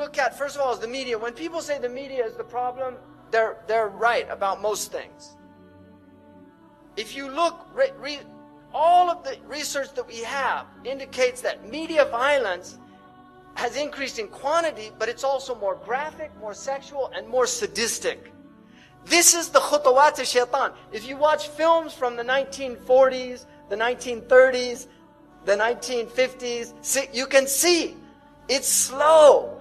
look at, first of all, is the media. When people say the media is the problem, they're right about most things. If you look, all of the research that we have indicates that media violence has increased in quantity, but it's also more graphic, more sexual, and more sadistic. This is the khutawat al-shaytan. If you watch films from the 1940s, the 1930s, the 1950s, you can see it's slow.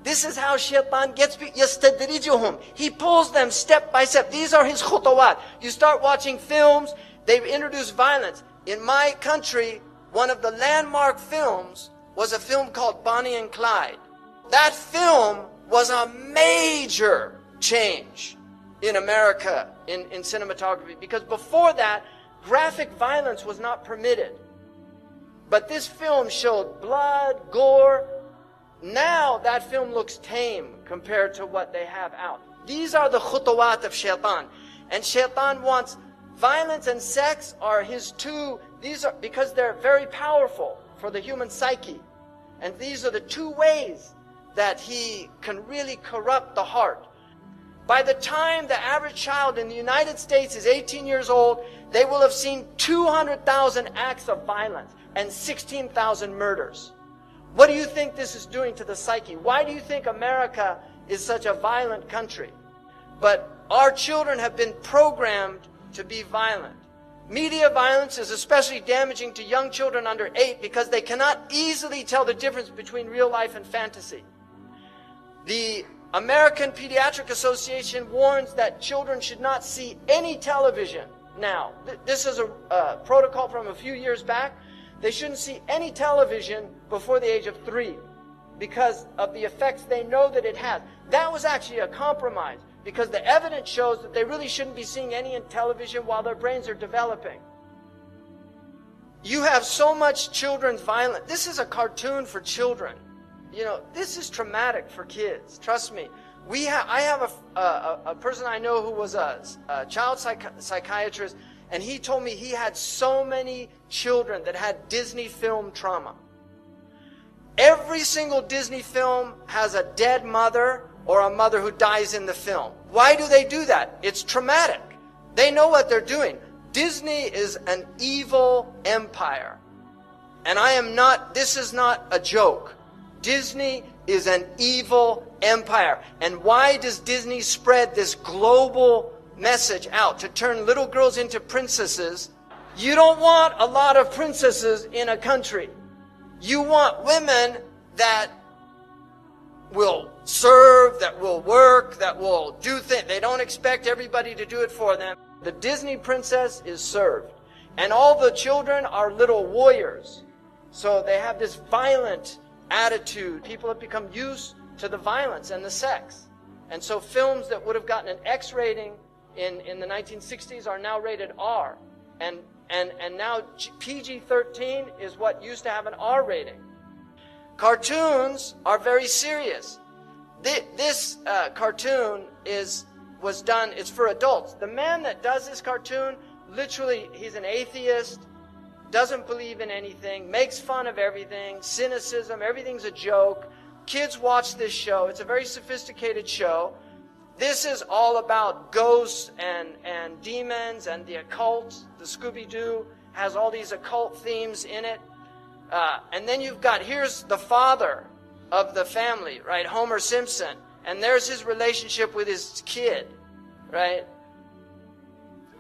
This is how shaitan gets people. يَسْتَدْرِجُهُمْ. He pulls them step by step. These are his khutawat. You start watching films, they've introduced violence. In my country, one of the landmark films was a film called Bonnie and Clyde. That film was a major change in America in cinematography, because before that, graphic violence was not permitted. But this film showed blood, gore. Now that film looks tame compared to what they have out. These are the khutawat of shaitan. And shaitan wants violence and sex are his two, these are, because they're very powerful for the human psyche. And these are the two ways that he can really corrupt the heart. By the time the average child in the United States is 18 years old, they will have seen 200,000 acts of violence and 16,000 murders. What do you think this is doing to the psyche? Why do you think America is such a violent country? But our children have been programmed to be violent. Media violence is especially damaging to young children under 8 because they cannot easily tell the difference between real life and fantasy. The American Pediatric Association warns that children should not see any television now. This is a protocol from a few years back. They shouldn't see any television before the age of 3 because of the effects they know that it has. That was actually a compromise because the evidence shows that they really shouldn't be seeing any television while their brains are developing. You have so much children's violence. This is a cartoon for children. You know, this is traumatic for kids. Trust me. I have a person I know who was a child psychiatrist, and he told me he had so many children that had Disney film trauma. Every single Disney film has a dead mother or a mother who dies in the film. Why do they do that? It's traumatic. They know what they're doing. Disney is an evil empire. And this is not a joke. Disney is an evil empire. And why does Disney spread this global message out to turn little girls into princesses? You don't want a lot of princesses in a country. You want women that will serve, that will work, that will do things. They don't expect everybody to do it for them. The Disney princess is served. And all the children are little warriors. So they have this violent attitude. People have become used to the violence and the sex. And so films that would have gotten an X rating in the 1960s are now rated R. And now PG-13 is what used to have an R rating. Cartoons are very serious. This cartoon was done, it's for adults. The man that does this cartoon, literally, he's an atheist, doesn't believe in anything, makes fun of everything, cynicism, everything's a joke. Kids watch this show. It's a very sophisticated show. This is all about ghosts and demons and the occult. The Scooby-Doo has all these occult themes in it. And then here's the father of the family, right? Homer Simpson. And there's his relationship with his kid, right?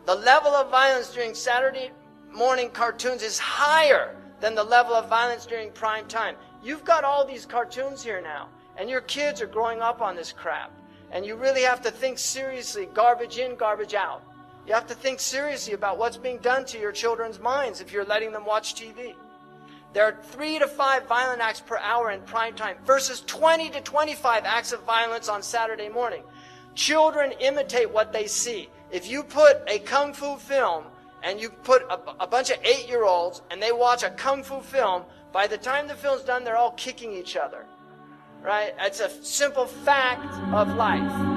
The level of violence during Saturday morning cartoons is higher than the level of violence during prime time. You've got all these cartoons here now, and your kids are growing up on this crap. And you really have to think seriously, garbage in, garbage out. You have to think seriously about what's being done to your children's minds if you're letting them watch TV. There are 3 to 5 violent acts per hour in prime time versus 20 to 25 acts of violence on Saturday morning. Children imitate what they see. If you put a kung fu film and you put a bunch of 8-year-olds and they watch a kung fu film, by the time the film's done, they're all kicking each other. Right? It's a simple fact of life.